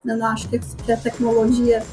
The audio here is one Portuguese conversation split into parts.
Eu não acho que a tecnologia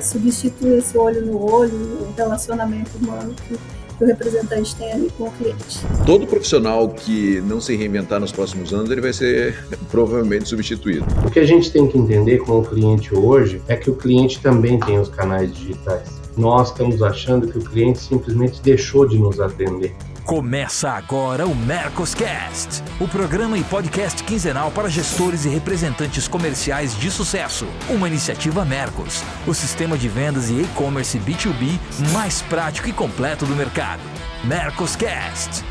substitui esse olho no olho, o relacionamento humano que o representante tem ali com o cliente. Todo profissional que não se reinventar nos próximos anos, ele vai ser provavelmente substituído. O que a gente tem que entender com o cliente hoje é que o cliente também tem os canais digitais. Nós estamos achando que o cliente simplesmente deixou de nos atender. Começa agora o Mercoscast, o programa e podcast quinzenal para gestores e representantes comerciais de sucesso. Uma iniciativa Mercos, o sistema de vendas e e-commerce B2B mais prático e completo do mercado. Mercoscast.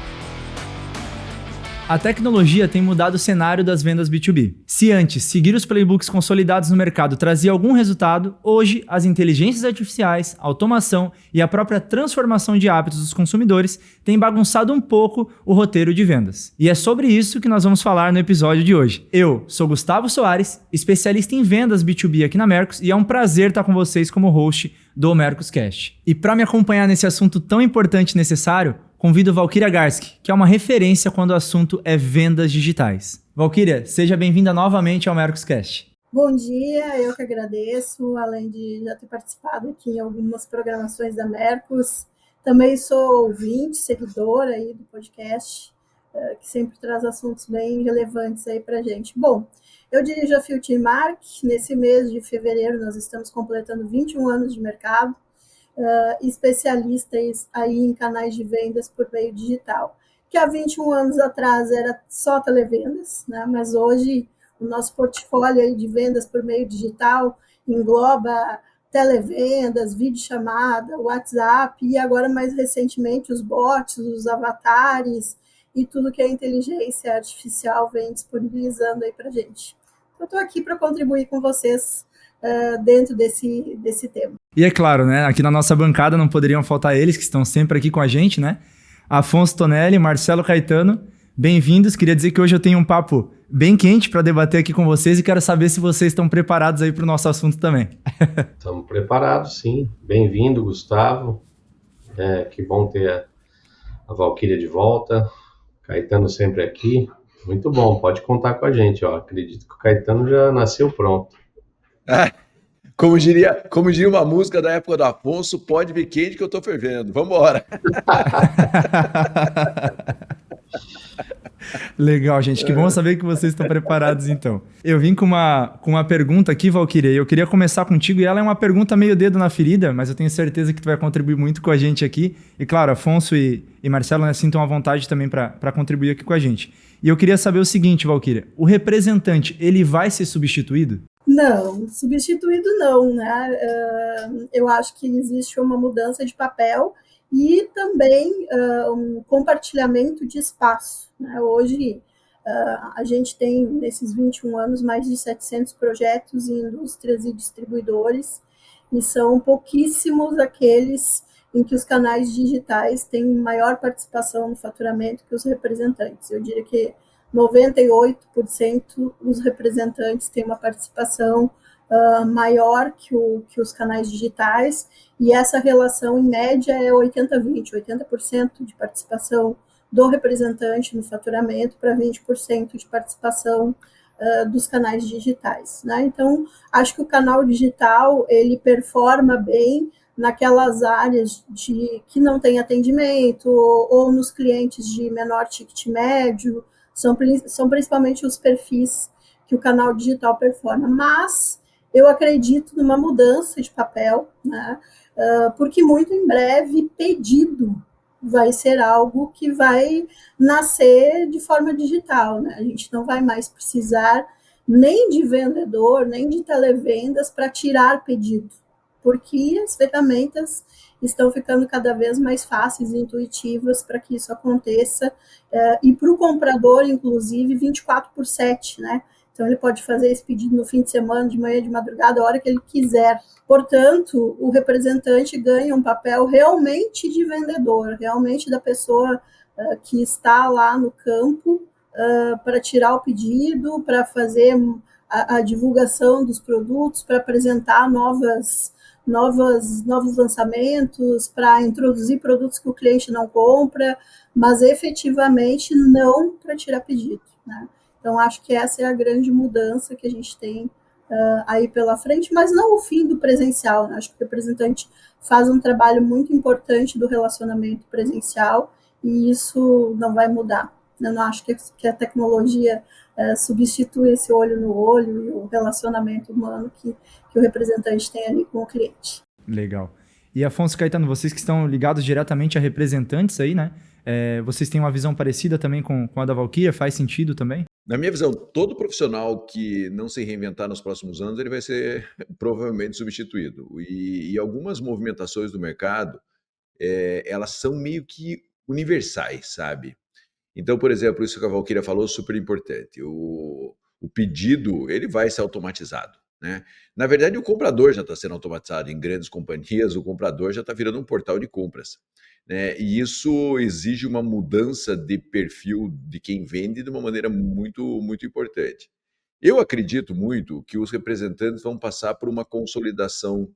A tecnologia tem mudado o cenário das vendas B2B. Se antes seguir os playbooks consolidados no mercado trazia algum resultado, hoje as inteligências artificiais, a automação e a própria transformação de hábitos dos consumidores têm bagunçado um pouco o roteiro de vendas. E é sobre isso que nós vamos falar no episódio de hoje. Eu sou Gustavo Soares, especialista em vendas B2B aqui na Mercos, e é um prazer estar com vocês como host do Mercoscast. E para me acompanhar nesse assunto tão importante e necessário, convido Valquíria Garski, que é uma referência quando o assunto é vendas digitais. Valquíria, seja bem-vinda novamente ao Mercoscast. Bom dia, eu que agradeço, além de já ter participado aqui em algumas programações da Mercos. Também sou ouvinte, seguidora aí do podcast, que sempre traz assuntos bem relevantes aí para a gente. Bom, eu dirijo a Filtimark. Nesse mês de fevereiro nós estamos completando 21 anos de mercado. Especialistas aí em canais de vendas por meio digital, que há 21 anos atrás era só televendas, né? Mas hoje o nosso portfólio aí de vendas por meio digital engloba televendas, videochamada, WhatsApp e agora mais recentemente os bots, os avatares e tudo que a inteligência artificial vem disponibilizando aí para a gente. Eu estou aqui para contribuir com vocês dentro desse tema. E é claro, né? Aqui na nossa bancada não poderiam faltar eles, que estão sempre aqui com a gente, né? Afonso Tonelli, Marcelo Caetano, bem-vindos. Queria dizer que hoje eu tenho um papo bem quente para debater aqui com vocês e quero saber se vocês estão preparados aí para o nosso assunto também. Estamos preparados, sim. Bem-vindo, Gustavo. Que bom ter a Valquíria de volta. Caetano sempre aqui. Muito bom, pode contar com a gente. Acredito que o Caetano já nasceu pronto. Como diria uma música da época do Afonso, pode vir quente que eu tô fervendo. Vambora! Legal, gente. Que bom saber que vocês estão preparados, então. Eu vim com uma pergunta aqui, Valquíria, e eu queria começar contigo, e ela é uma pergunta meio dedo na ferida, mas eu tenho certeza que tu vai contribuir muito com a gente aqui. E claro, Afonso e Marcelo, né, sintam à vontade também para contribuir aqui com a gente. E eu queria saber o seguinte, Valquíria, o representante, ele vai ser substituído? Não, substituído não, né? Eu acho que existe uma mudança de papel e também um compartilhamento de espaço, né? Hoje a gente tem, nesses 21 anos, mais de 700 projetos em indústrias e distribuidores, e são pouquíssimos aqueles em que os canais digitais têm maior participação no faturamento que os representantes. Eu diria que 98% dos representantes têm uma participação maior que os canais digitais, e essa relação, em média, é 80-20, 80% de participação do representante no faturamento para 20% de participação dos canais digitais, né? Então, acho que o canal digital, ele performa bem naquelas áreas que não tem atendimento ou nos clientes de menor ticket médio. São principalmente os perfis que o canal digital performa, mas eu acredito numa mudança de papel, né? Porque muito em breve pedido vai ser algo que vai nascer de forma digital, né? A gente não vai mais precisar nem de vendedor, nem de televendas para tirar pedido, porque as ferramentas estão ficando cada vez mais fáceis e intuitivas para que isso aconteça, e para o comprador, inclusive, 24/7, né? Então, ele pode fazer esse pedido no fim de semana, de manhã, de madrugada, a hora que ele quiser. Portanto, o representante ganha um papel realmente de vendedor, realmente da pessoa que está lá no campo para tirar o pedido, para fazer a divulgação dos produtos, para apresentar novos lançamentos, para introduzir produtos que o cliente não compra, mas efetivamente não para tirar pedido, né? Então, acho que essa é a grande mudança que a gente tem aí pela frente, mas não o fim do presencial, né? Acho que o representante faz um trabalho muito importante do relacionamento presencial e isso não vai mudar. Eu não acho que a tecnologia substitui esse olho no olho e o relacionamento humano que o representante tem ali com o cliente. Legal. E Afonso, Caetano, vocês que estão ligados diretamente a representantes aí, né? Vocês têm uma visão parecida também com a da Valkyria? Faz sentido também? Na minha visão, todo profissional que não se reinventar nos próximos anos, ele vai ser provavelmente substituído. E algumas movimentações do mercado, elas são meio que universais, sabe? Então, por exemplo, isso que a Valkyria falou, super importante. O pedido, ele vai ser automatizado, né? Na verdade, o comprador já está sendo automatizado. Em grandes companhias, o comprador já está virando um portal de compras, né? E isso exige uma mudança de perfil de quem vende de uma maneira muito, muito importante. Eu acredito muito que os representantes vão passar por uma consolidação.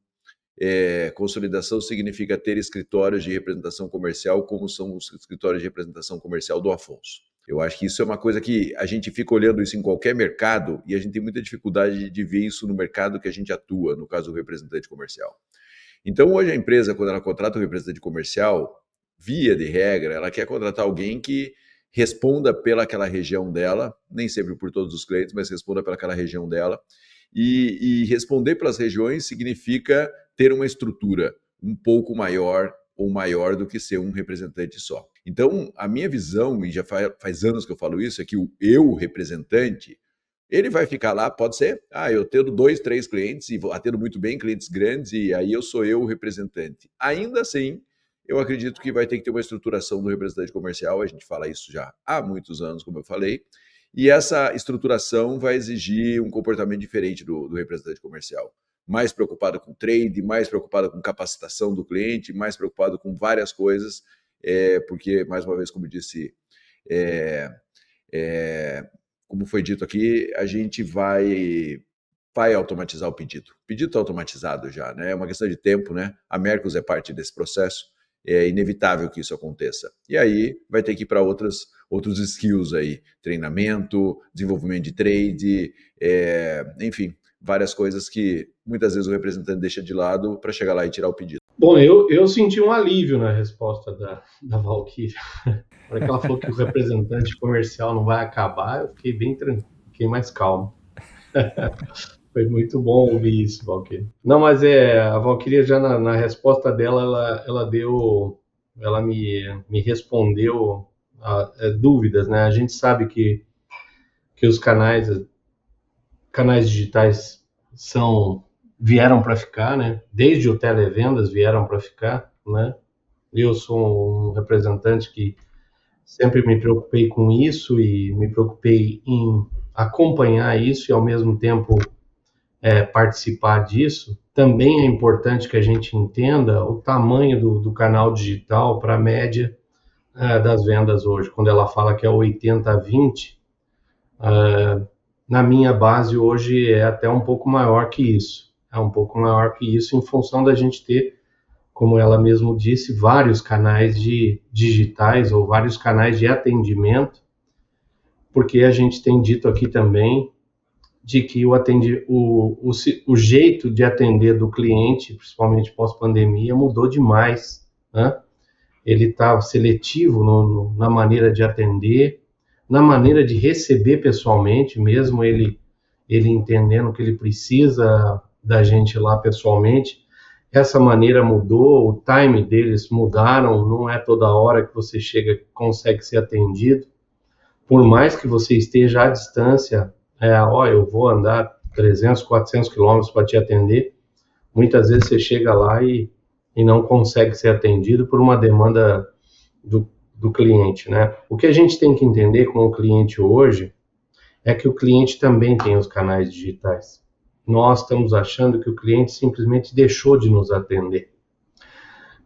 Consolidação significa ter escritórios de representação comercial, como são os escritórios de representação comercial do Afonso. Eu acho que isso é uma coisa que a gente fica olhando isso em qualquer mercado e a gente tem muita dificuldade de ver isso no mercado que a gente atua, no caso do representante comercial. Então, hoje a empresa, quando ela contrata um representante comercial, via de regra, ela quer contratar alguém que responda pelaquela região dela, nem sempre por todos os clientes, mas responda pelaquela região dela. E responder pelas regiões significa ter uma estrutura um pouco maior ou maior do que ser um representante só. Então, a minha visão, e já faz anos que eu falo isso, é que o representante, ele vai ficar lá, pode ser, eu tendo 2, 3 clientes e atendo muito bem clientes grandes e aí eu sou o representante. Ainda assim, eu acredito que vai ter que ter uma estruturação do representante comercial, a gente fala isso já há muitos anos, como eu falei, e essa estruturação vai exigir um comportamento diferente do representante comercial. Mais preocupado com trade, mais preocupado com capacitação do cliente, mais preocupado com várias coisas, porque, mais uma vez, como disse, como foi dito aqui, a gente vai automatizar o pedido. O pedido está automatizado já, né? É uma questão de tempo, né? A Mercos é parte desse processo, é inevitável que isso aconteça. E aí vai ter que ir para outros skills aí, treinamento, desenvolvimento de trade, enfim, várias coisas que muitas vezes o representante deixa de lado para chegar lá e tirar o pedido. Bom, eu senti um alívio na resposta da Valkyria. Na hora que ela falou que o representante comercial não vai acabar, eu fiquei bem tranquilo, fiquei mais calmo. Foi muito bom ouvir isso, Valkyria. Não, mas a Valkyria já na resposta dela, ela me respondeu dúvidas, né? A gente sabe que os canais digitais vieram para ficar, né? Desde o televendas vieram para ficar, né? Eu sou um representante que sempre me preocupei com isso e me preocupei em acompanhar isso e ao mesmo tempo participar disso. Também é importante que a gente entenda o tamanho do canal digital para a média das vendas hoje. Quando ela fala que é 80-20, na minha base hoje é até um pouco maior que isso. É um pouco maior que isso em função da gente ter, como ela mesmo disse, vários canais digitais ou vários canais de atendimento, porque a gente tem dito aqui também de que o jeito de atender do cliente, principalmente pós-pandemia, mudou demais, né? Ele está seletivo na maneira de atender, na maneira de receber pessoalmente, mesmo ele entendendo que ele precisa da gente lá pessoalmente. Essa maneira mudou, o time deles mudaram, não é toda hora que você chega e consegue ser atendido. Por mais que você esteja à distância, eu vou andar 300, 400 quilômetros para te atender, muitas vezes você chega lá e não consegue ser atendido por uma demanda do cliente, né? O que a gente tem que entender com o cliente hoje é que o cliente também tem os canais digitais. Nós estamos achando que o cliente simplesmente deixou de nos atender.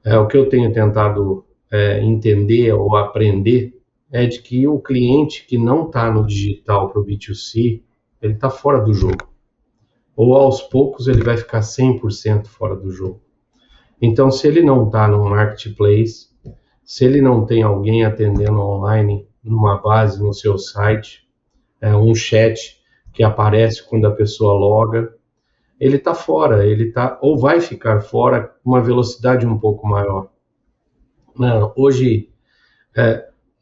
O que eu tenho tentado entender ou aprender é de que o cliente que não está no digital para o B2C, ele está fora do jogo. Ou aos poucos ele vai ficar 100% fora do jogo. Então, se ele não está no marketplace, se ele não tem alguém atendendo online numa base no seu site, um chat que aparece quando a pessoa loga, ele está fora, ele tá, ou vai ficar fora com uma velocidade um pouco maior. Não, hoje,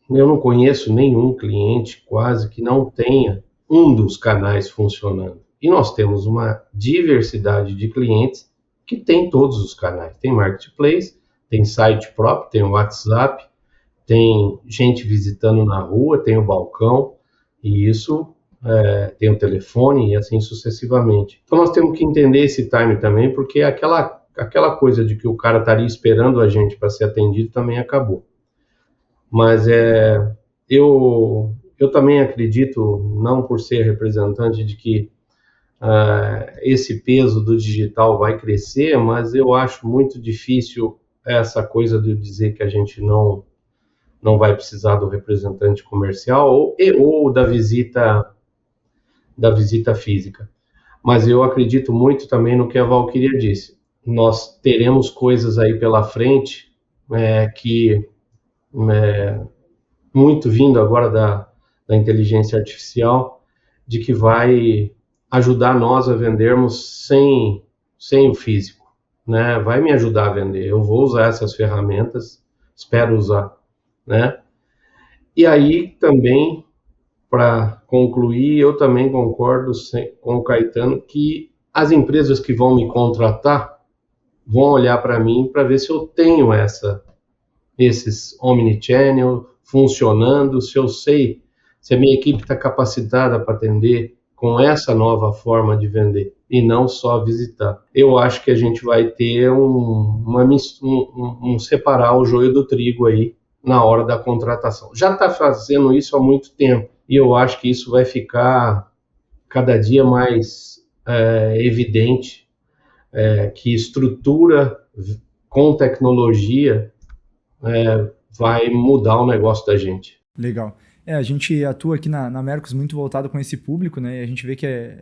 eu não conheço nenhum cliente quase que não tenha um dos canais funcionando. E nós temos uma diversidade de clientes que tem todos os canais. Tem marketplace, tem site próprio, tem o WhatsApp, tem gente visitando na rua, tem o balcão, e isso tem o telefone e assim sucessivamente. Então nós temos que entender esse time também, porque aquela coisa de que o cara estaria esperando a gente para ser atendido também acabou. Mas eu também acredito, não por ser representante de que esse peso do digital vai crescer, mas eu acho muito difícil essa coisa de dizer que a gente não vai precisar do representante comercial ou da visita física. Mas eu acredito muito também no que a Valquíria disse. Nós teremos coisas aí pela frente que muito vindo agora da inteligência artificial, de que vai ajudar nós a vendermos sem o físico, né? Vai me ajudar a vender. Eu vou usar essas ferramentas, espero usar, né? E aí também, para concluir, eu também concordo com o Caetano que as empresas que vão me contratar vão olhar para mim para ver se eu tenho esses omnichannel funcionando, se eu sei, se a minha equipe está capacitada para atender com essa nova forma de vender e não só visitar. Eu acho que a gente vai ter um separar o joio do trigo aí na hora da contratação. Já está fazendo isso há muito tempo e eu acho que isso vai ficar cada dia mais evidente, que estrutura com tecnologia vai mudar o negócio da gente. Legal. A gente atua aqui na Mercos muito voltado com esse público, né? E a gente vê que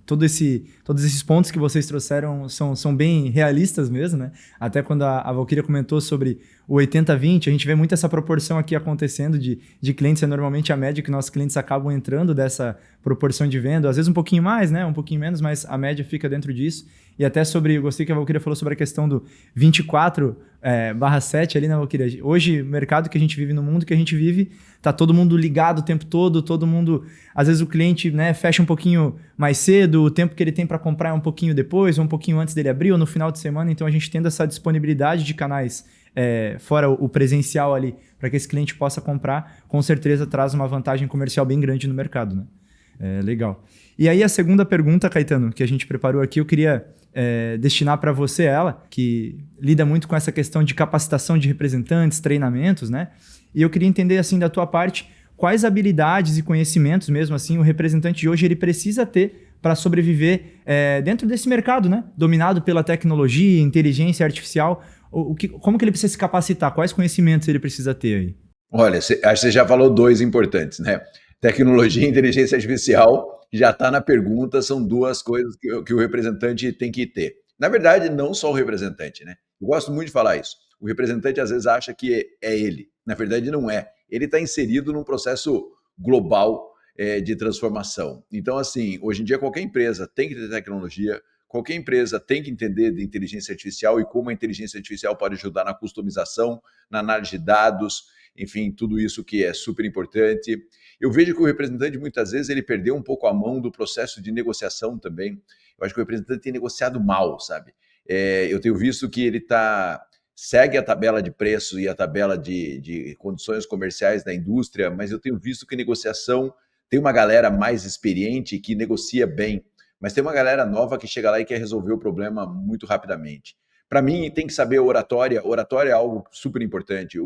todos esses pontos que vocês trouxeram são bem realistas mesmo, né? Até quando a Valquíria comentou sobre o 80-20, a gente vê muito essa proporção aqui acontecendo de clientes, é normalmente a média que nossos clientes acabam entrando dessa proporção de venda, às vezes um pouquinho mais, né? Um pouquinho menos, mas a média fica dentro disso. E até eu gostei que a Valquíria falou sobre a questão do 24/7 ali, né, Valquíria? Hoje, o mercado que a gente vive, no mundo que a gente vive, tá todo mundo ligado o tempo todo mundo, às vezes o cliente, né, fecha um pouquinho mais cedo, o tempo que ele tem para comprar é um pouquinho depois, ou um pouquinho antes dele abrir, ou no final de semana, então a gente tendo essa disponibilidade de canais fora o presencial ali, para que esse cliente possa comprar, com certeza traz uma vantagem comercial bem grande no mercado, né? Legal. E aí a segunda pergunta, Caetano, que a gente preparou aqui, eu queria destinar para você ela, que lida muito com essa questão de capacitação de representantes, treinamentos, né? E eu queria entender, assim, da tua parte, quais habilidades e conhecimentos mesmo, assim, o representante de hoje ele precisa ter para sobreviver dentro desse mercado, né? Dominado pela tecnologia, inteligência artificial. Como que ele precisa se capacitar? Quais conhecimentos ele precisa ter aí? Olha, acho que você já falou dois importantes, né? Tecnologia e inteligência artificial já está na pergunta, são duas coisas que o representante tem que ter. Na verdade, não só o representante, né? Eu gosto muito de falar isso. O representante às vezes acha que é ele. Na verdade, não é. Ele está inserido num processo global de transformação. Então, assim, hoje em dia qualquer empresa tem que ter tecnologia, qualquer empresa tem que entender de inteligência artificial e como a inteligência artificial pode ajudar na customização, na análise de dados, enfim, tudo isso que é super importante. Eu vejo que o representante, muitas vezes, ele perdeu um pouco a mão do processo de negociação também. Eu acho que o representante tem negociado mal, sabe? Eu tenho visto que ele segue a tabela de preço e a tabela de condições comerciais da indústria, mas eu tenho visto que negociação tem uma galera mais experiente que negocia bem, mas tem uma galera nova que chega lá e quer resolver o problema muito rapidamente. Para mim, tem que saber oratória. Oratória é algo super importante.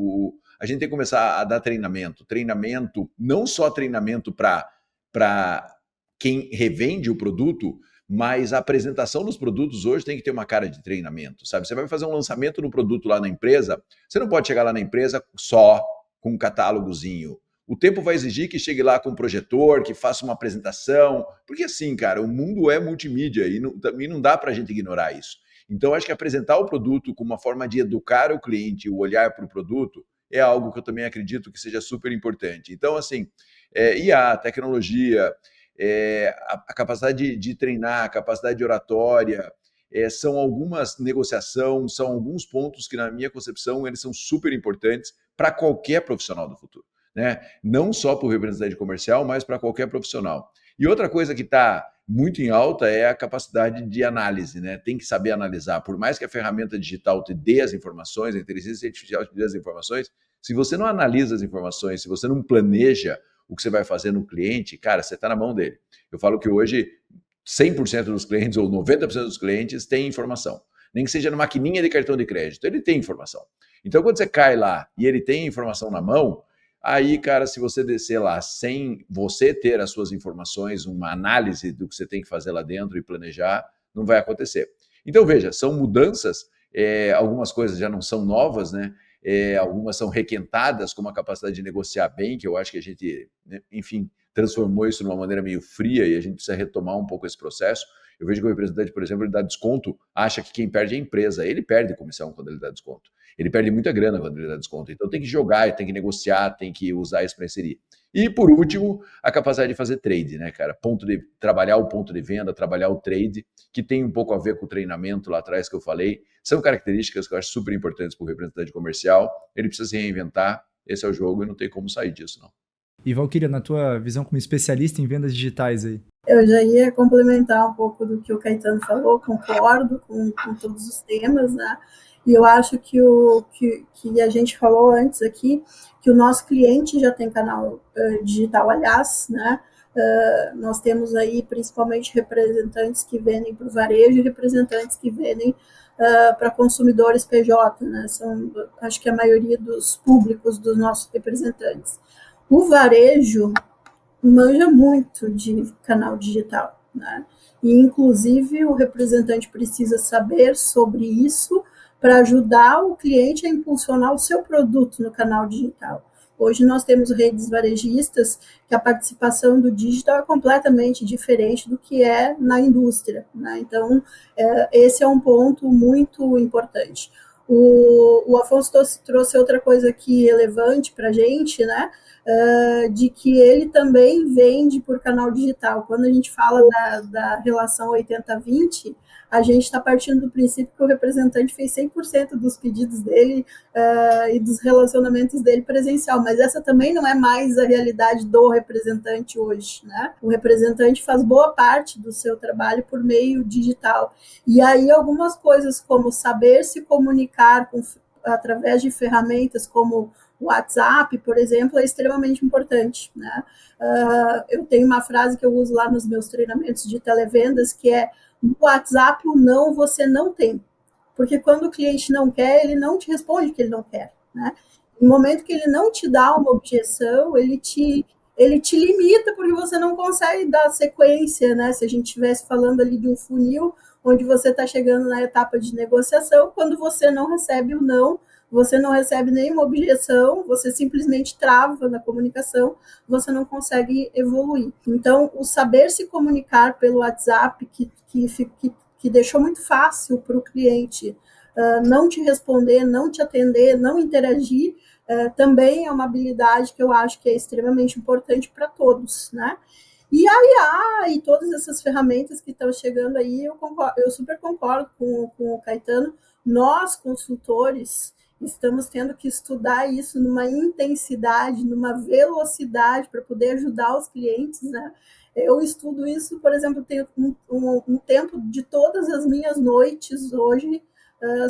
A gente tem que começar a dar treinamento. Treinamento, não só treinamento para quem revende o produto, mas a apresentação dos produtos hoje tem que ter uma cara de treinamento, sabe? Você vai fazer um lançamento no produto lá na empresa, você não pode chegar lá na empresa só com um catálogozinho. O tempo vai exigir que chegue lá com um projetor, que faça uma apresentação, porque assim, cara, o mundo é multimídia e não dá para a gente ignorar isso. Então, acho que apresentar o produto com uma forma de educar o cliente, o olhar para o produto, é algo que eu também acredito que seja super importante. Então, assim, IA, tecnologia, a capacidade de treinar, a capacidade de oratória, são algumas negociações, são alguns pontos que, na minha concepção, eles são super importantes para qualquer profissional do futuro, né? Não só para o representante comercial, mas para qualquer profissional. E outra coisa que está muito em alta é a capacidade de análise, né? Tem que saber analisar. Por mais que a ferramenta digital te dê as informações, a inteligência artificial te dê as informações, se você não analisa as informações, se você não planeja o que você vai fazer no cliente, cara, você está na mão dele. Eu falo que hoje 100% dos clientes ou 90% dos clientes têm informação. Nem que seja na maquininha de cartão de crédito, ele tem informação. Então, quando você cai lá e ele tem informação na mão, aí, cara, se você descer lá sem você ter as suas informações, uma análise do que você tem que fazer lá dentro e planejar, não vai acontecer. Então, veja, são mudanças, algumas coisas já não são novas, né? Algumas são requentadas, como a capacidade de negociar bem, que eu acho que a gente, né, enfim, transformou isso de uma maneira meio fria e a gente precisa retomar um pouco esse processo. Eu vejo que o representante, por exemplo, ele dá desconto, acha que quem perde é a empresa. Ele perde comissão quando ele dá desconto. Ele perde muita grana quando ele dá desconto. Então tem que jogar, tem que negociar, tem que usar isso para inserir. E, por último, a capacidade de fazer trade, né, cara? Trabalhar o ponto de venda, trabalhar o trade, que tem um pouco a ver com o treinamento lá atrás que eu falei. São características que eu acho super importantes para o representante comercial. Ele precisa se reinventar. Esse é o jogo e não tem como sair disso, não. E, Valquíria, na tua visão como especialista em vendas digitais aí? Eu já ia complementar um pouco do que o Caetano falou, concordo com todos os temas, né? E eu acho que a gente falou antes aqui, que o nosso cliente já tem canal digital, aliás, né? Nós temos aí principalmente representantes que vendem para o varejo e representantes que vendem para consumidores PJ, né? São, acho que a maioria dos públicos dos nossos representantes. O varejo manja muito de canal digital, né? E, inclusive, o representante precisa saber sobre isso para ajudar o cliente a impulsionar o seu produto no canal digital. Hoje nós temos redes varejistas que a participação do digital é completamente diferente do que é na indústria, né? Então, esse é um ponto muito importante. O Afonso trouxe outra coisa aqui relevante para a gente, né? De que ele também vende por canal digital. Quando a gente fala da relação 80-20, a gente está partindo do princípio que o representante fez 100% dos pedidos dele e dos relacionamentos dele presencial, mas essa também não é mais a realidade do representante hoje, né? O representante faz boa parte do seu trabalho por meio digital. E aí algumas coisas como saber se comunicar através de ferramentas como o WhatsApp, por exemplo, é extremamente importante, né? Eu tenho uma frase que eu uso lá nos meus treinamentos de televendas, que é: no WhatsApp o não você não tem, porque quando o cliente não quer, ele não te responde que ele não quer, né? No momento que ele não te dá uma objeção, ele te limita, porque você não consegue dar sequência, né? Se a gente estivesse falando ali de um funil, onde você está chegando na etapa de negociação, quando você não recebe o não, você não recebe nenhuma objeção, você simplesmente trava na comunicação, você não consegue evoluir. Então, o saber se comunicar pelo WhatsApp, que deixou muito fácil para o cliente não te responder, não te atender, não interagir, também é uma habilidade que eu acho que é extremamente importante para todos, né? E a IA e todas essas ferramentas que estão chegando aí, eu super concordo com o Caetano. Nós, consultores, estamos tendo que estudar isso numa intensidade, numa velocidade para poder ajudar os clientes, né? Eu estudo isso, por exemplo, tenho um tempo de todas as minhas noites hoje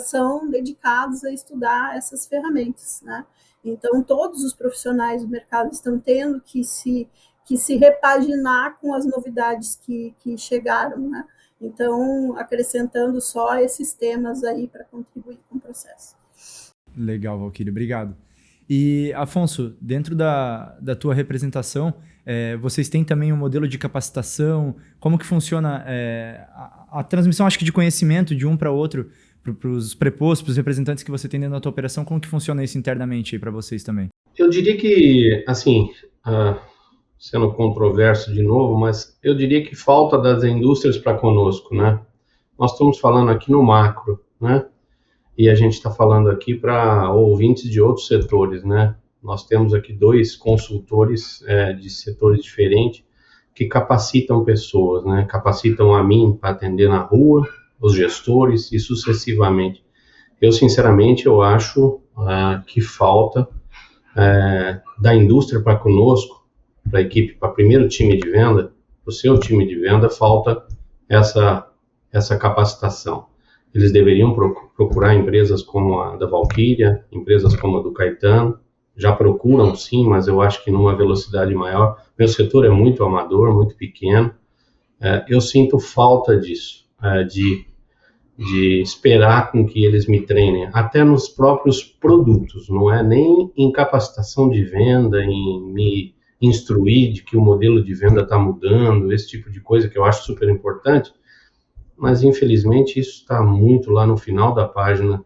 são dedicados a estudar essas ferramentas, né? Então, todos os profissionais do mercado estão tendo que se repaginar com as novidades que chegaram, né? Então, acrescentando só esses temas aí para contribuir com o processo. Legal, Valquíria, obrigado. E, Afonso, dentro da tua representação, vocês têm também um modelo de capacitação? Como que funciona a transmissão, acho que de conhecimento de um para outro, para os prepostos, para os representantes que você tem dentro da tua operação? Como que funciona isso internamente aí para vocês também? Eu diria que, assim, sendo controverso de novo, mas eu diria que falta das indústrias para conosco, né? Nós estamos falando aqui no macro, né? E a gente está falando aqui para ouvintes de outros setores, né? Nós temos aqui 2 consultores de setores diferentes que capacitam pessoas, né? Capacitam a mim para atender na rua, os gestores e sucessivamente. Eu, sinceramente, eu acho que falta da indústria para conosco, para a equipe, para o primeiro time de venda, para o seu time de venda, falta essa capacitação. Eles deveriam procurar empresas como a da Valkyria, empresas como a do Caetano, já procuram sim, mas eu acho que numa velocidade maior. Meu setor é muito amador, muito pequeno. Eu sinto falta disso, de esperar com que eles me treinem, até nos próprios produtos, não é nem em capacitação de venda, em me instruir de que o modelo de venda está mudando, esse tipo de coisa que eu acho super importante, mas infelizmente isso está muito lá no final da página.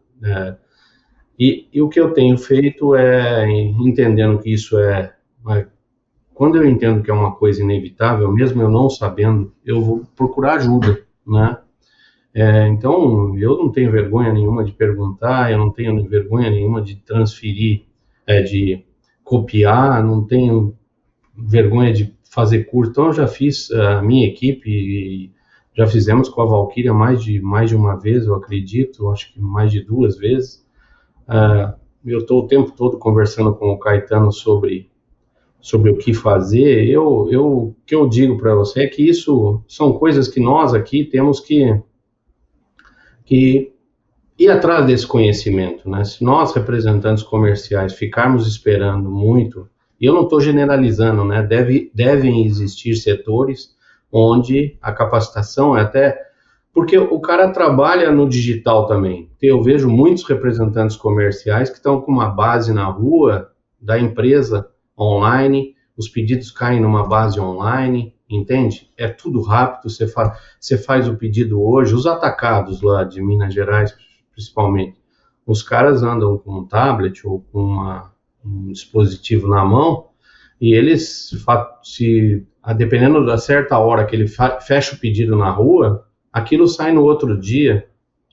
E o que eu tenho feito é, entendendo que isso quando eu entendo que é uma coisa inevitável, mesmo eu não sabendo, eu vou procurar ajuda, né? Então, eu não tenho vergonha nenhuma de perguntar, eu não tenho vergonha nenhuma de transferir, de copiar, não tenho vergonha de fazer curso. Então, eu já fiz a minha equipe, e já fizemos com a Valkyria mais de uma vez, eu acredito, acho que mais de 2 vezes. Eu estou o tempo todo conversando com o Caetano sobre o que fazer. O que eu digo para você é que isso são coisas que nós aqui temos que ir atrás desse conhecimento, né? Se nós, representantes comerciais, ficarmos esperando muito, e eu não estou generalizando, né? Devem existir setores onde a capacitação é até... Porque o cara trabalha no digital também. Eu vejo muitos representantes comerciais que estão com uma base na rua da empresa online, os pedidos caem numa base online, entende? É tudo rápido, você faz o pedido hoje. Os atacados lá de Minas Gerais, principalmente, os caras andam com um tablet ou com um dispositivo na mão, e eles, dependendo da certa hora que ele fecha o pedido na rua, aquilo sai no outro dia,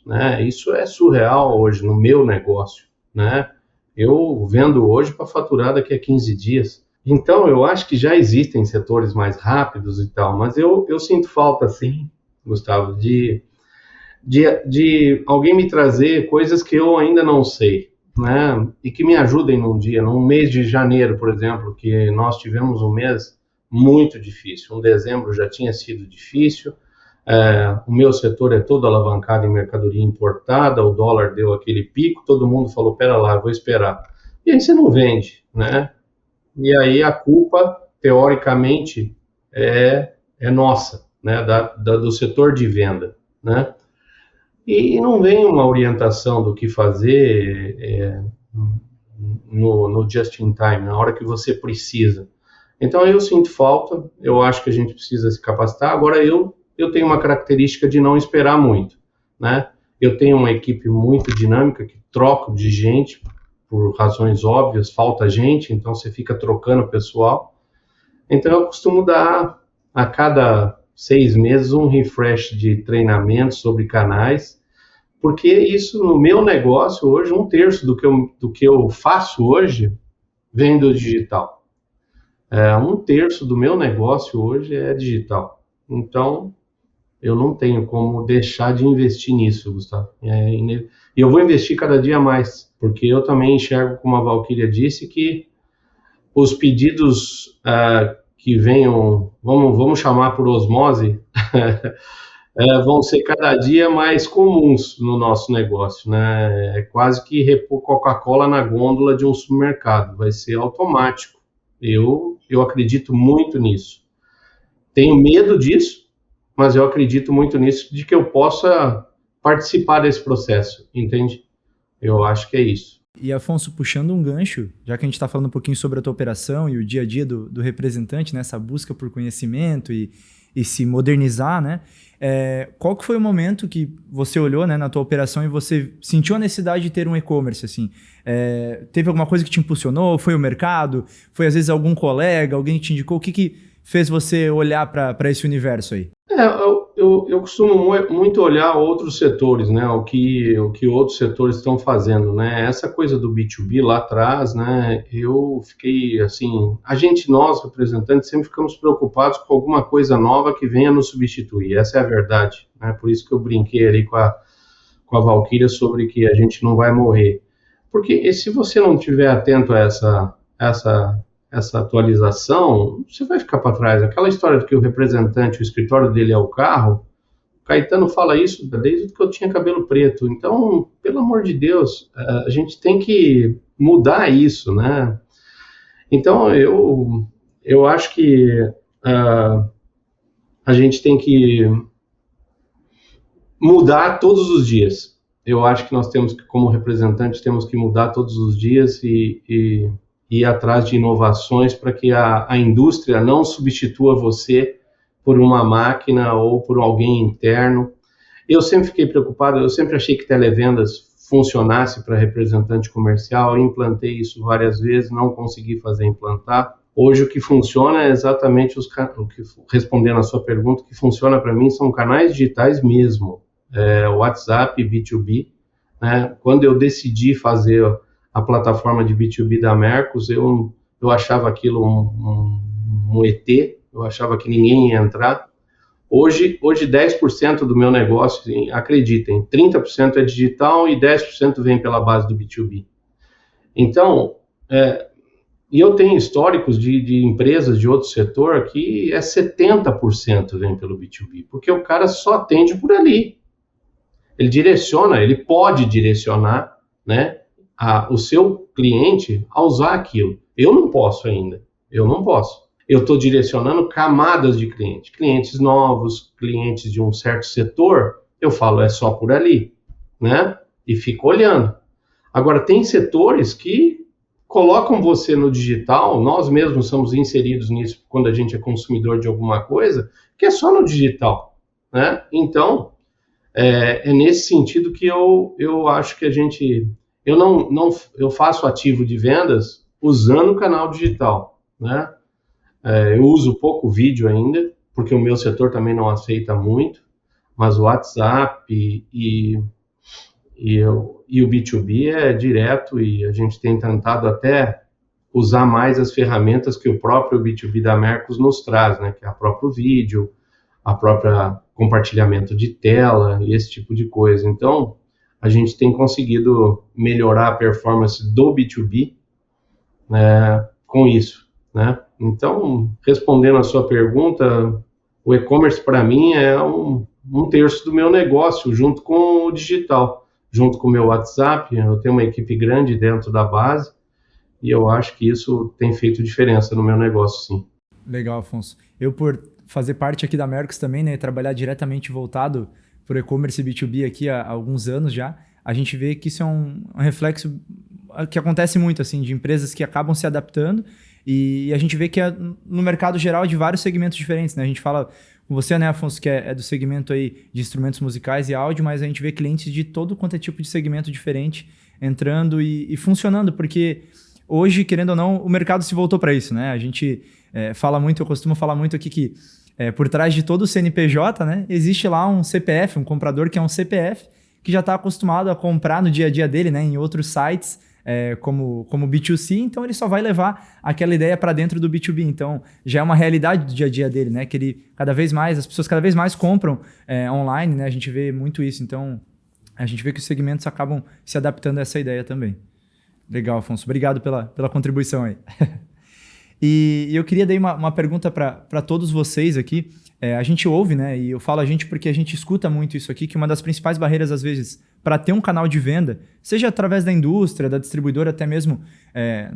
né? Isso é surreal hoje no meu negócio, né? Eu vendo hoje para faturar daqui a 15 dias. Então, eu acho que já existem setores mais rápidos e tal, mas eu sinto falta, sim, Gustavo, de alguém me trazer coisas que eu ainda não sei, né? E que me ajudem num mês de janeiro, por exemplo, que nós tivemos um mês muito difícil. Dezembro já tinha sido difícil. O meu setor é todo alavancado em mercadoria importada, o dólar deu aquele pico, todo mundo falou, pera lá, eu vou esperar. E aí você não vende, né? E aí a culpa, teoricamente, é nossa, né? Do setor de venda, né? E não vem uma orientação do que fazer no just in time, na hora que você precisa. Então eu sinto falta, eu acho que a gente precisa se capacitar. Agora eu tenho uma característica de não esperar muito, né? Eu tenho uma equipe muito dinâmica, que troco de gente, por razões óbvias, falta gente, então você fica trocando pessoal. Então eu costumo dar a cada 6 meses um refresh de treinamento sobre canais, porque isso no meu negócio hoje, 1/3 do que eu faço hoje vem do digital. 1/3 do meu negócio hoje é digital. Então, eu não tenho como deixar de investir nisso, Gustavo. E eu vou investir cada dia mais, porque eu também enxergo, como a Valkyria disse, que os pedidos que venham, vamos chamar por osmose, vão ser cada dia mais comuns no nosso negócio, né? É quase que repor Coca-Cola na gôndola de um supermercado, vai ser automático. Eu acredito muito nisso. Tenho medo disso, mas eu acredito muito nisso, de que eu possa participar desse processo, entende? Eu acho que é isso. E, Afonso, puxando um gancho, já que a gente está falando um pouquinho sobre a tua operação e o dia a dia do representante, né, essa busca por conhecimento e se modernizar, né? Qual que foi o momento que você olhou, né, na tua operação e você sentiu a necessidade de ter um e-commerce, assim? Teve alguma coisa que te impulsionou? Foi o mercado? Foi, às vezes, algum colega? Alguém que te indicou? O que fez você olhar para esse universo aí? eu costumo muito olhar outros setores, né? O que outros setores estão fazendo, né? Essa coisa do B2B lá atrás, né? Eu fiquei assim, nós representantes sempre ficamos preocupados com alguma coisa nova que venha nos substituir. Essa é a verdade, né? Por isso que eu brinquei ali com a Valquíria sobre que a gente não vai morrer. Porque se você não estiver atento a essa atualização, você vai ficar para trás. Aquela história de que o representante, o escritório dele é o carro, o Caetano fala isso desde que eu tinha cabelo preto. Então, pelo amor de Deus, a gente tem que mudar isso, né? Então, eu acho que a gente tem que mudar todos os dias. Eu acho que nós temos que, como representantes, temos que mudar todos os dias e ir atrás de inovações para que a indústria não substitua você por uma máquina ou por alguém interno. Eu sempre fiquei preocupado, eu sempre achei que televendas funcionasse para representante comercial, eu implantei isso várias vezes, não consegui fazer implantar. Hoje o que funciona é exatamente respondendo a sua pergunta, o que funciona para mim são canais digitais mesmo, WhatsApp, B2B, né? Quando eu decidi fazer a plataforma de B2B da Mercos, eu achava aquilo um ET, eu achava que ninguém ia entrar. Hoje 10% do meu negócio, acreditem, 30% é digital e 10% vem pela base do B2B. Então, e eu tenho históricos de empresas de outro setor que 70% vem pelo B2B, porque o cara só atende por ali. Ele pode direcionar, né, o seu cliente a usar aquilo. Eu não posso ainda, Eu estou direcionando camadas de clientes novos, clientes de um certo setor, eu falo, é só por ali, né, e fico olhando. Agora, tem setores que colocam você no digital, nós mesmos somos inseridos nisso quando a gente é consumidor de alguma coisa, que é só no digital, né, então, é nesse sentido que eu acho que eu faço ativo de vendas usando o canal digital, né? Eu uso pouco vídeo ainda, porque o meu setor também não aceita muito, mas o WhatsApp e o B2B é direto e a gente tem tentado até usar mais as ferramentas que o próprio B2B da Mercos nos traz, né? Que é o próprio vídeo, a própria compartilhamento de tela e esse tipo de coisa. Então, a gente tem conseguido melhorar a performance do B2B, né, com isso, né? Então, respondendo a sua pergunta, o e-commerce para mim é um terço do meu negócio, junto com o digital, junto com o meu WhatsApp. Eu tenho uma equipe grande dentro da base e eu acho que isso tem feito diferença no meu negócio, sim. Legal, Afonso. Eu, por fazer parte aqui da Mercos também, né, trabalhar diretamente voltado para o e-commerce B2B aqui há alguns anos já, a gente vê que isso é um reflexo que acontece muito, assim, de empresas que acabam se adaptando e a gente vê que é no mercado geral de vários segmentos diferentes, né? A gente fala com você, né, Afonso, que é do segmento aí de instrumentos musicais e áudio, mas a gente vê clientes de todo quanto é tipo de segmento diferente entrando e funcionando, porque hoje, querendo ou não, o mercado se voltou para isso, né? A gente eu costumo falar muito aqui que por trás de todo o CNPJ, né, existe lá um CPF, um comprador que é um CPF, que já está acostumado a comprar no dia a dia dele, né, em outros sites, como B2C, então ele só vai levar aquela ideia para dentro do B2B. Então, já é uma realidade do dia a dia dele, né, que as pessoas cada vez mais compram online, né, a gente vê muito isso. Então, a gente vê que os segmentos acabam se adaptando a essa ideia também. Legal, Afonso. Obrigado pela contribuição aí. E eu queria dar uma pergunta para todos vocês aqui. A gente ouve, né? E eu falo a gente porque a gente escuta muito isso aqui, que uma das principais barreiras, às vezes, para ter um canal de venda, seja através da indústria, da distribuidora, até mesmo,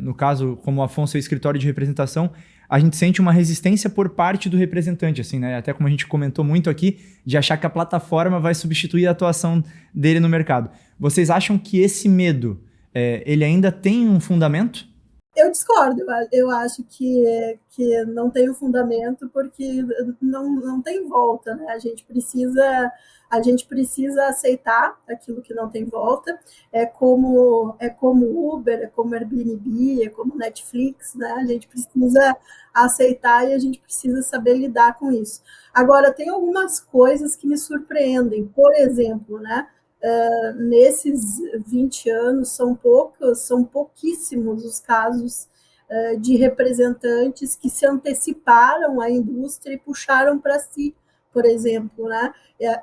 no caso, como o Afonso é escritório de representação, a gente sente uma resistência por parte do representante, assim, né? Até como a gente comentou muito aqui, de achar que a plataforma vai substituir a atuação dele no mercado. Vocês acham que esse medo, ele ainda tem um fundamento? Eu discordo, eu acho que não tem o fundamento, porque não tem volta, né? A gente precisa aceitar aquilo que não tem volta. É como Uber, é como Airbnb, é como Netflix, né? A gente precisa aceitar e a gente precisa saber lidar com isso. Agora, tem algumas coisas que me surpreendem. Por exemplo, né? Nesses 20 anos, são pouquíssimos os casos de representantes que se anteciparam à indústria e puxaram para si, por exemplo, né?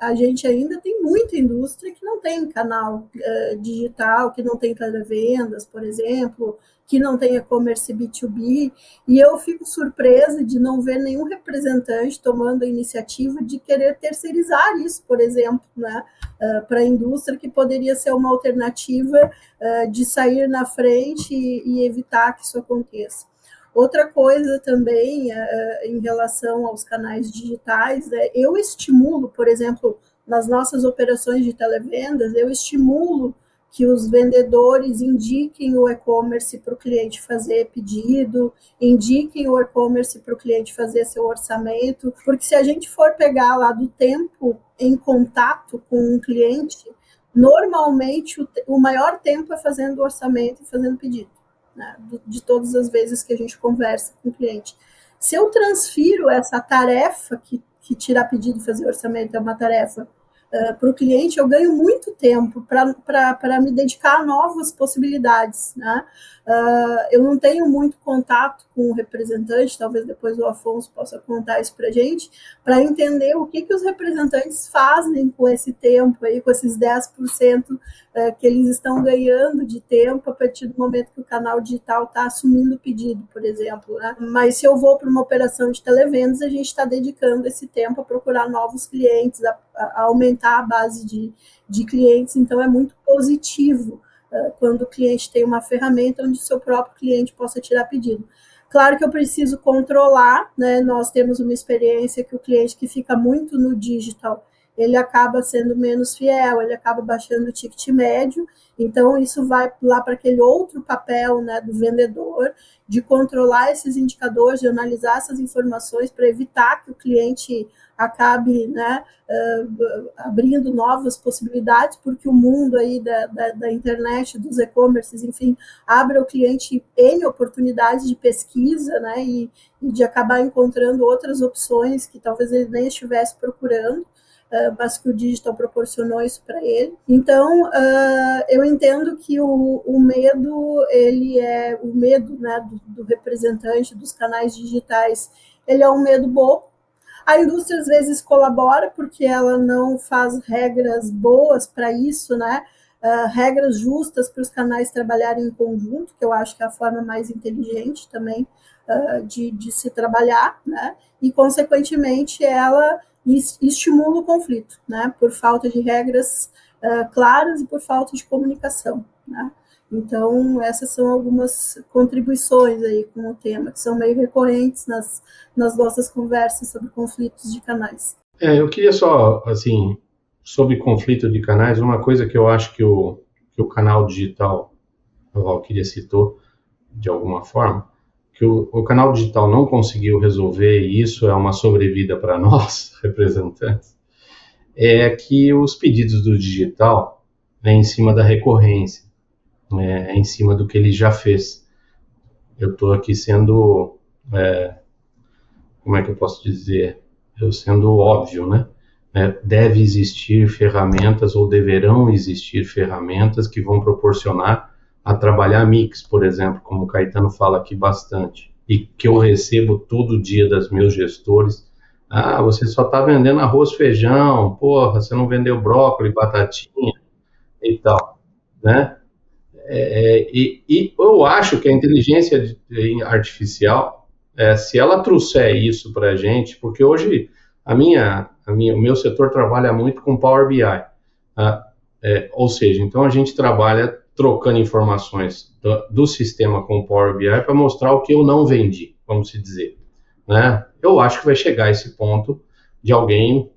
A gente ainda tem muita indústria que não tem canal digital, que não tem televendas, por exemplo, que não tem e-commerce B2B, e eu fico surpresa de não ver nenhum representante tomando a iniciativa de querer terceirizar isso, por exemplo, né, para a indústria, que poderia ser uma alternativa de sair na frente e evitar que isso aconteça. Outra coisa também, em relação aos canais digitais, eu estimulo, por exemplo, nas nossas operações de televendas, eu estimulo que os vendedores indiquem o e-commerce para o cliente fazer pedido, indiquem o e-commerce para o cliente fazer seu orçamento, porque se a gente for pegar lá do tempo em contato com um cliente, normalmente o maior tempo é fazendo orçamento e fazendo pedido, né, de todas as vezes que a gente conversa com o cliente. Se eu transfiro essa tarefa, que tirar pedido e fazer orçamento é uma tarefa, para o cliente, eu ganho muito tempo para me dedicar a novas possibilidades, né? Eu não tenho muito contato com o representante, talvez depois o Afonso possa contar isso para a gente, para entender o que os representantes fazem com esse tempo, aí, com esses 10% que eles estão ganhando de tempo a partir do momento que o canal digital está assumindo o pedido, por exemplo, né? Mas se eu vou para uma operação de televendas, a gente está dedicando esse tempo a procurar novos clientes, a aumentar a base de clientes, então é muito positivo quando o cliente tem uma ferramenta onde o seu próprio cliente possa tirar pedido. Claro que eu preciso controlar, né? Nós temos uma experiência que o cliente que fica muito no digital, ele acaba sendo menos fiel, ele acaba baixando o ticket médio, então isso vai lá para aquele outro papel, né, do vendedor, de controlar esses indicadores, de analisar essas informações para evitar que o cliente acabe, né, abrindo novas possibilidades, porque o mundo aí da internet, dos e-commerces, enfim, abre ao cliente N oportunidades de pesquisa, né, e de acabar encontrando outras opções que talvez ele nem estivesse procurando, mas que o digital proporcionou isso para ele. Então, eu entendo que o medo, ele é o medo, né, do representante dos canais digitais, ele é um medo bobo. A indústria, às vezes, colabora porque ela não faz regras boas para isso, né? Regras justas para os canais trabalharem em conjunto, que eu acho que é a forma mais inteligente também de se trabalhar, né? E, consequentemente, ela estimula o conflito, né? Por falta de regras claras e por falta de comunicação, né? Então, essas são algumas contribuições aí com o tema, que são meio recorrentes nas nossas conversas sobre conflitos de canais. Eu queria só, assim, sobre conflito de canais, uma coisa que eu acho que o canal digital, a Valquíria citou de alguma forma, que o canal digital não conseguiu resolver, e isso é uma sobrevida para nós, representantes, é que os pedidos do digital é em cima da recorrência, é em cima do que ele já fez. Eu estou aqui sendo, como é que eu posso dizer? Eu sendo óbvio, né? Deve existir ferramentas, ou deverão existir ferramentas que vão proporcionar a trabalhar mix, por exemplo, como o Caetano fala aqui bastante, e que eu recebo todo dia das meus gestores. Você só está vendendo arroz, feijão, porra, você não vendeu brócolis, batatinha e tal, né? E eu acho que a inteligência artificial, se ela trouxer isso para a gente, porque hoje o meu setor trabalha muito com Power BI, ou seja, então a gente trabalha trocando informações do sistema com o Power BI para mostrar o que eu não vendi, vamos dizer, né? Eu acho que vai chegar a esse ponto de alguém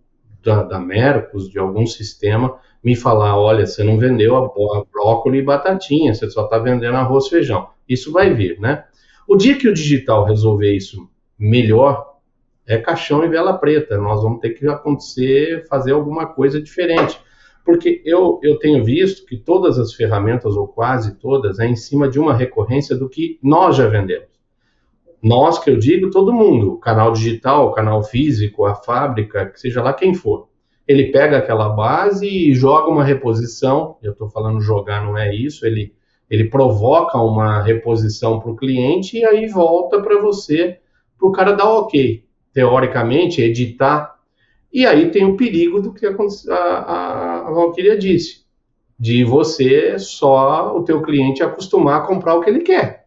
da Mercos, de algum sistema, me falar, olha, você não vendeu a brócolis e batatinha, você só está vendendo arroz e feijão. Isso vai vir, né? O dia que o digital resolver isso melhor, é caixão e vela preta. Nós vamos ter que fazer alguma coisa diferente. Porque eu tenho visto que todas as ferramentas, ou quase todas, é em cima de uma recorrência do que nós já vendemos. Nós, que eu digo, todo mundo, o canal digital, o canal físico, a fábrica, que seja lá quem for. Ele pega aquela base e joga uma reposição, eu estou falando jogar, não é isso, ele provoca uma reposição para o cliente e aí volta para você, para o cara dar ok. Teoricamente, editar. E aí tem o perigo do que a Valquíria disse, de você o teu cliente acostumar a comprar o que ele quer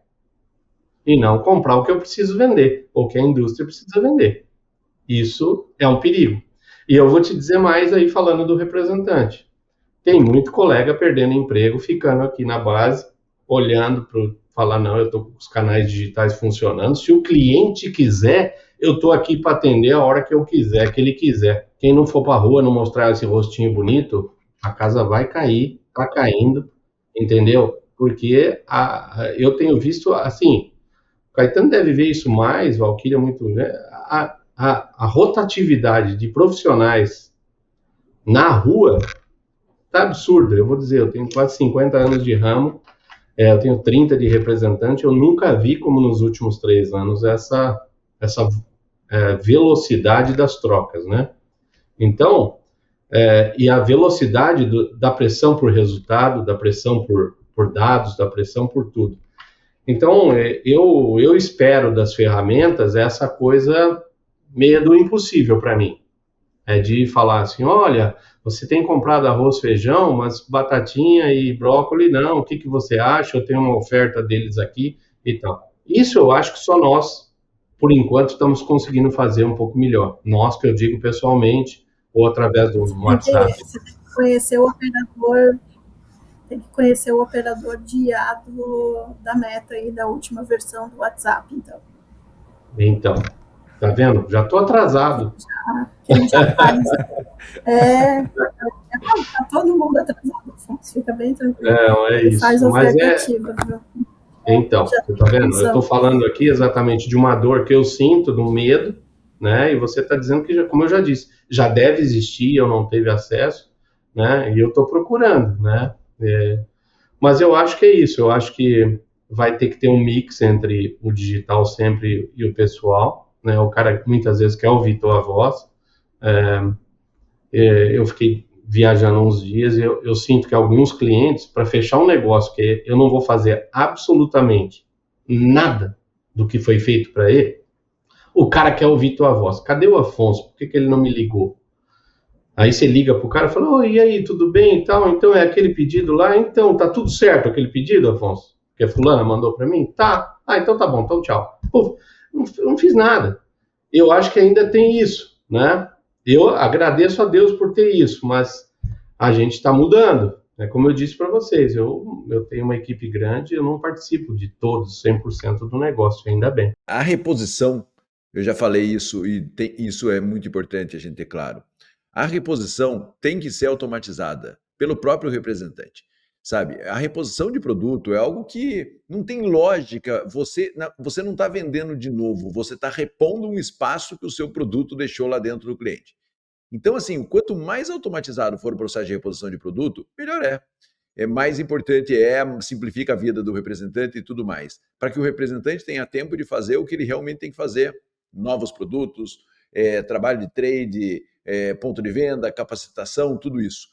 e não comprar o que eu preciso vender, ou que a indústria precisa vender. Isso é um perigo. E eu vou te dizer mais aí falando do representante. Tem muito colega perdendo emprego, ficando aqui na base, olhando para falar, não, eu estou com os canais digitais funcionando. Se o cliente quiser, eu estou aqui para atender a hora que eu quiser, que ele quiser. Quem não for para a rua, não mostrar esse rostinho bonito, a casa vai cair, está caindo, entendeu? Porque eu tenho visto, assim, o Caetano deve ver isso mais, Valquíria muito, né? A rotatividade de profissionais na rua tá absurda. Eu vou dizer, eu tenho quase 50 anos de ramo, eu tenho 30 de representante, eu nunca vi como nos últimos 3 anos essa velocidade das trocas, né? Então, e a velocidade da pressão por resultado, da pressão por dados, da pressão por tudo. Então, eu espero das ferramentas essa coisa meio do impossível para mim. De falar assim, olha, você tem comprado arroz, feijão, mas batatinha e brócolis não, o que você acha? Eu tenho uma oferta deles aqui e tal. Isso eu acho que só nós, por enquanto, estamos conseguindo fazer um pouco melhor. Nós, que eu digo pessoalmente, ou através do WhatsApp. Você tem que conhecer o operador, de IA da Meta aí, da última versão do WhatsApp, então. Então, tá vendo? Já estou atrasado. Ele já faz. Tá todo mundo atrasado, Afonso, fica bem tranquilo. É isso. Faz oferta ativa, viu? Então, você tá vendo? Eu estou falando aqui exatamente de uma dor que eu sinto, de um medo, né? E você está dizendo que, como eu já disse, já deve existir, eu não teve acesso, né? E eu estou procurando, né? Mas eu acho que é isso, eu acho que vai ter que ter um mix entre o digital sempre e o pessoal, né? O cara muitas vezes quer ouvir tua voz. Eu fiquei viajando uns dias e eu sinto que alguns clientes, para fechar um negócio que eu não vou fazer absolutamente nada do que foi feito para ele, o cara quer ouvir tua voz. Cadê o Afonso? Por que ele não me ligou? Aí você liga pro cara e fala, oh, e aí, tudo bem e tal? Então é aquele pedido lá? Então, tá tudo certo aquele pedido, Afonso? Que a fulana mandou para mim? Tá. Ah, então tá bom, então tchau. Pô, não fiz nada. Eu acho que ainda tem isso, né? Eu agradeço a Deus por ter isso, mas a gente está mudando. Né? Como eu disse para vocês, eu tenho uma equipe grande, eu não participo de todos, 100% do negócio, ainda bem. A reposição, eu já falei isso, e isso é muito importante a gente ter claro. A reposição tem que ser automatizada pelo próprio representante, sabe? A reposição de produto é algo que não tem lógica, você não está vendendo de novo, você está repondo um espaço que o seu produto deixou lá dentro do cliente. Então, assim, quanto mais automatizado for o processo de reposição de produto, melhor é. Mais importante simplifica a vida do representante e tudo mais, para que o representante tenha tempo de fazer o que ele realmente tem que fazer, novos produtos, trabalho de trade, ponto de venda, capacitação, tudo isso.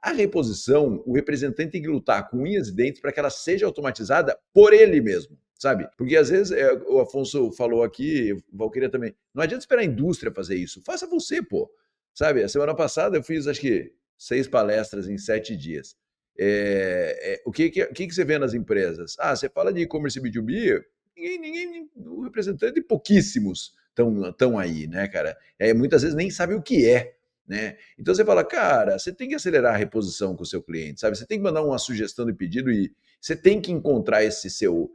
A reposição, o representante tem que lutar com unhas e dentes para que ela seja automatizada por ele mesmo, sabe? Porque às vezes, o Afonso falou aqui, Valquíria também, não adianta esperar a indústria fazer isso, faça você, pô. Sabe, a semana passada eu fiz, acho que, 6 palestras em 7 dias. O que você vê nas empresas? Você fala de e-commerce B2B, o representante, pouquíssimos estão aí, né, cara? Muitas vezes nem sabe o que é, né? Então você fala, cara, você tem que acelerar a reposição com o seu cliente, sabe? Você tem que mandar uma sugestão de pedido e você tem que encontrar esse seu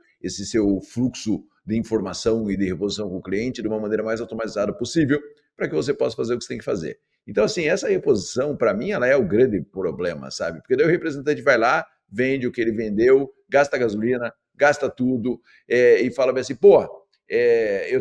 fluxo de informação e de reposição com o cliente de uma maneira mais automatizada possível para que você possa fazer o que você tem que fazer. Então, assim, essa reposição, para mim, ela é o grande problema, sabe? Porque daí o representante vai lá, vende o que ele vendeu, gasta gasolina, gasta tudo, e fala bem assim, pô,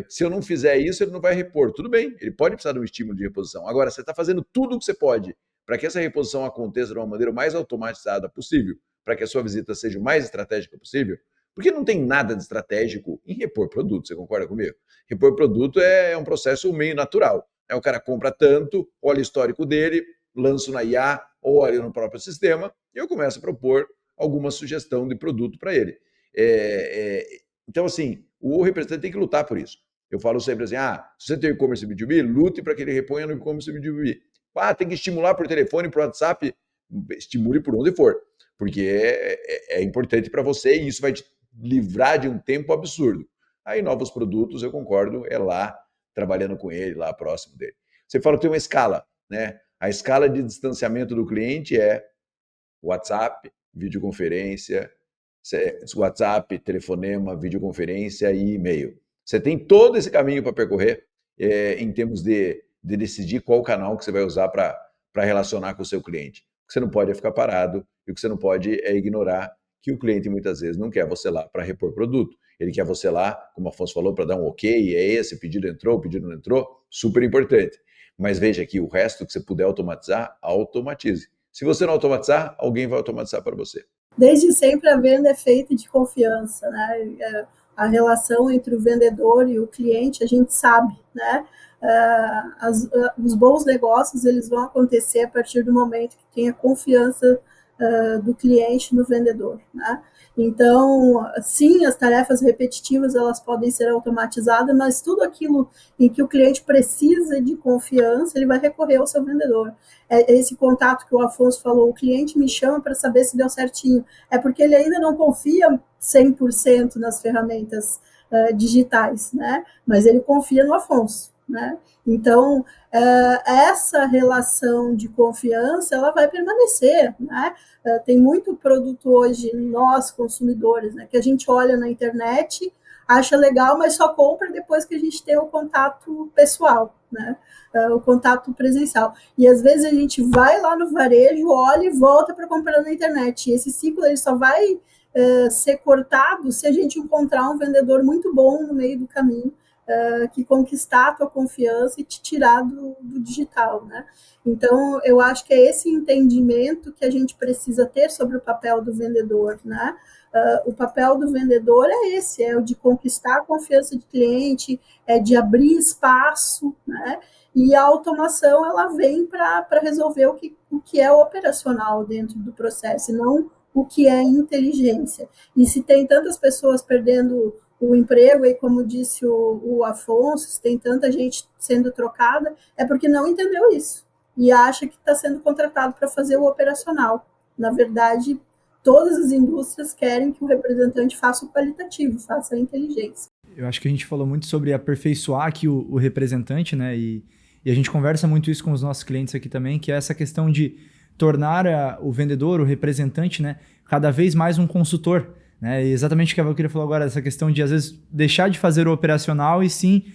se eu não fizer isso, ele não vai repor. Tudo bem, ele pode precisar de um estímulo de reposição. Agora, você está fazendo tudo o que você pode para que essa reposição aconteça de uma maneira mais automatizada possível, para que a sua visita seja o mais estratégica possível, porque não tem nada de estratégico em repor produto, você concorda comigo? Repor produto é um processo meio natural. O cara compra tanto, olha o histórico dele, lança na IA ou olha no próprio sistema e eu começo a propor alguma sugestão de produto para ele. Então, assim, o representante tem que lutar por isso. Eu falo sempre assim, se você tem e-commerce B2B, lute para que ele reponha no e-commerce B2B. Tem que estimular por telefone, por WhatsApp, estimule por onde for, porque é importante para você e isso vai te livrar de um tempo absurdo. Aí novos produtos, eu concordo, é lá trabalhando com ele, lá próximo dele. Você fala que tem uma escala, né? A escala de distanciamento do cliente é WhatsApp, videoconferência, WhatsApp, telefonema, videoconferência e e-mail. Você tem todo esse caminho para percorrer em termos de decidir qual canal que você vai usar para relacionar com o seu cliente. O que você não pode é ficar parado e o que você não pode é ignorar que o cliente muitas vezes não quer você lá para repor produto. Ele quer você lá, como o Afonso falou, para dar um ok, esse, pedido entrou, pedido não entrou, super importante. Mas veja que o resto que você puder automatizar, automatize. Se você não automatizar, alguém vai automatizar para você. Desde sempre a venda é feita de confiança, né? A relação entre o vendedor e o cliente, a gente sabe, né? Os bons negócios, eles vão acontecer a partir do momento que tem a confiança do cliente no vendedor, né? Então, sim, as tarefas repetitivas, elas podem ser automatizadas, mas tudo aquilo em que o cliente precisa de confiança, ele vai recorrer ao seu vendedor. Esse contato que o Afonso falou, o cliente me chama para saber se deu certinho, é porque ele ainda não confia 100% nas ferramentas digitais, né? Mas ele confia no Afonso, né? Então, essa relação de confiança, ela vai permanecer, né? Tem muito produto hoje, nós consumidores, né, que a gente olha na internet, acha legal, mas só compra depois que a gente tem o contato pessoal, né? O contato presencial. E às vezes a gente vai lá no varejo, olha e volta para comprar na internet. E esse ciclo ele só vai ser cortado se a gente encontrar um vendedor muito bom no meio do caminho, que conquistar a tua confiança e te tirar do digital, né? Então, eu acho que é esse entendimento que a gente precisa ter sobre o papel do vendedor, né? O papel do vendedor é esse, é o de conquistar a confiança do cliente, é de abrir espaço, né? E a automação, ela vem para resolver o que é operacional dentro do processo, e não o que é inteligência. E se tem tantas pessoas perdendo o emprego, e como disse o Afonso, se tem tanta gente sendo trocada, é porque não entendeu isso e acha que está sendo contratado para fazer o operacional. Na verdade, todas as indústrias querem que o representante faça o qualitativo, faça a inteligência. Eu acho que a gente falou muito sobre aperfeiçoar aqui o representante, né? E a gente conversa muito isso com os nossos clientes aqui também, que é essa questão de tornar o vendedor, o representante, né, cada vez mais um consultor. Né? E exatamente o que a Valquíria falou agora, essa questão de, às vezes, deixar de fazer o operacional e sim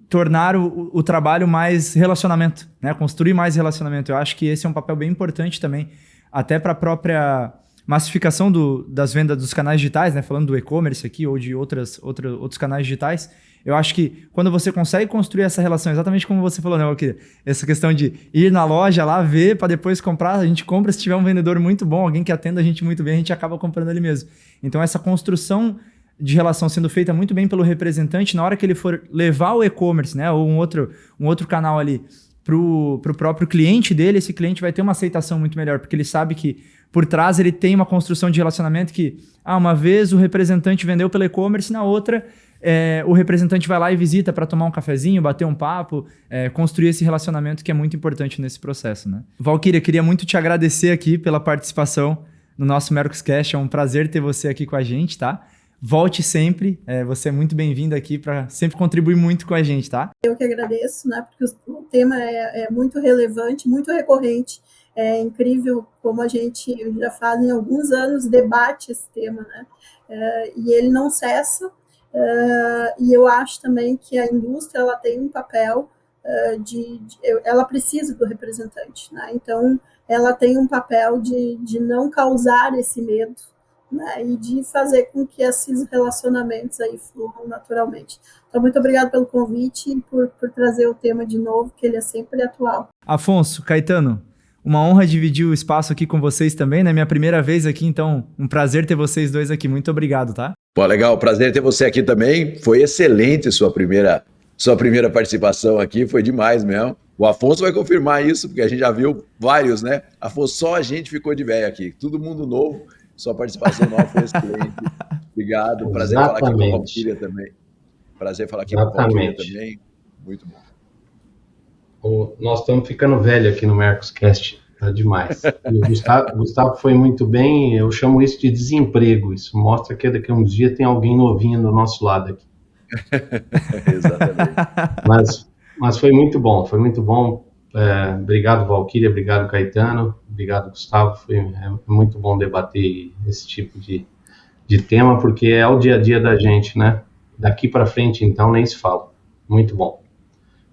tornar o trabalho mais relacionamento, né? Construir mais relacionamento. Eu acho que esse é um papel bem importante também, até para a própria massificação das vendas dos canais digitais, né? Falando do e-commerce aqui ou de outros canais digitais. Eu acho que quando você consegue construir essa relação, exatamente como você falou, né, Valquíria? Essa questão de ir na loja lá, ver, para depois comprar. A gente compra se tiver um vendedor muito bom, alguém que atenda a gente muito bem, a gente acaba comprando ele mesmo. Então, essa construção de relação sendo feita muito bem pelo representante, na hora que ele for levar o e-commerce, né, ou um outro canal ali pro próprio cliente dele, esse cliente vai ter uma aceitação muito melhor, porque ele sabe que por trás ele tem uma construção de relacionamento que, uma vez o representante vendeu pelo e-commerce, na outra o representante vai lá e visita para tomar um cafezinho, bater um papo, construir esse relacionamento que é muito importante nesse processo, né? Valquíria, queria muito te agradecer aqui pela participação no nosso Mercoscast, é um prazer ter você aqui com a gente, tá? Volte sempre, você é muito bem-vindo aqui para sempre contribuir muito com a gente, tá? Eu que agradeço, né? Porque o tema é muito relevante, muito recorrente. É incrível como a gente já faz em alguns anos debate esse tema, né? E ele não cessa. E eu acho também que a indústria ela tem um papel ela precisa do representante, né? Então, ela tem um papel de não causar esse medo, né? E de fazer com que esses relacionamentos aí fluam naturalmente. Então, muito obrigado pelo convite e por trazer o tema de novo, que ele é sempre atual. Afonso, Caetano, uma honra dividir o espaço aqui com vocês também, né? Minha primeira vez aqui, então um prazer ter vocês dois aqui. Muito obrigado, tá? Pô, legal, prazer ter você aqui também. Foi excelente sua primeira participação aqui, foi demais mesmo. O Afonso vai confirmar isso, porque a gente já viu vários, né? Afonso, só a gente ficou de velho aqui, todo mundo novo, sua participação nova foi excelente. Obrigado, prazer falar aqui com a Valquíria também. Prazer falar aqui com a Valquíria também, muito bom. Nós estamos ficando velho aqui no Mercoscast, tá demais. E o Gustavo foi muito bem, eu chamo isso de desemprego, isso mostra que daqui a uns dias tem alguém novinho do nosso lado aqui. Exatamente. Mas foi muito bom, foi muito bom. Obrigado, Valquíria, obrigado, Caetano, obrigado, Gustavo. É muito bom debater esse tipo de tema, porque é o dia a dia da gente, né? Daqui para frente, então, nem se fala. Muito bom.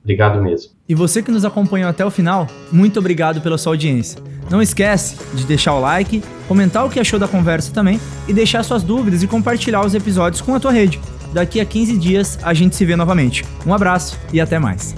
Obrigado mesmo. E você que nos acompanhou até o final, muito obrigado pela sua audiência. Não esquece de deixar o like, comentar o que achou da conversa também e deixar suas dúvidas e compartilhar os episódios com a tua rede. Daqui a 15 dias a gente se vê novamente. Um abraço e até mais.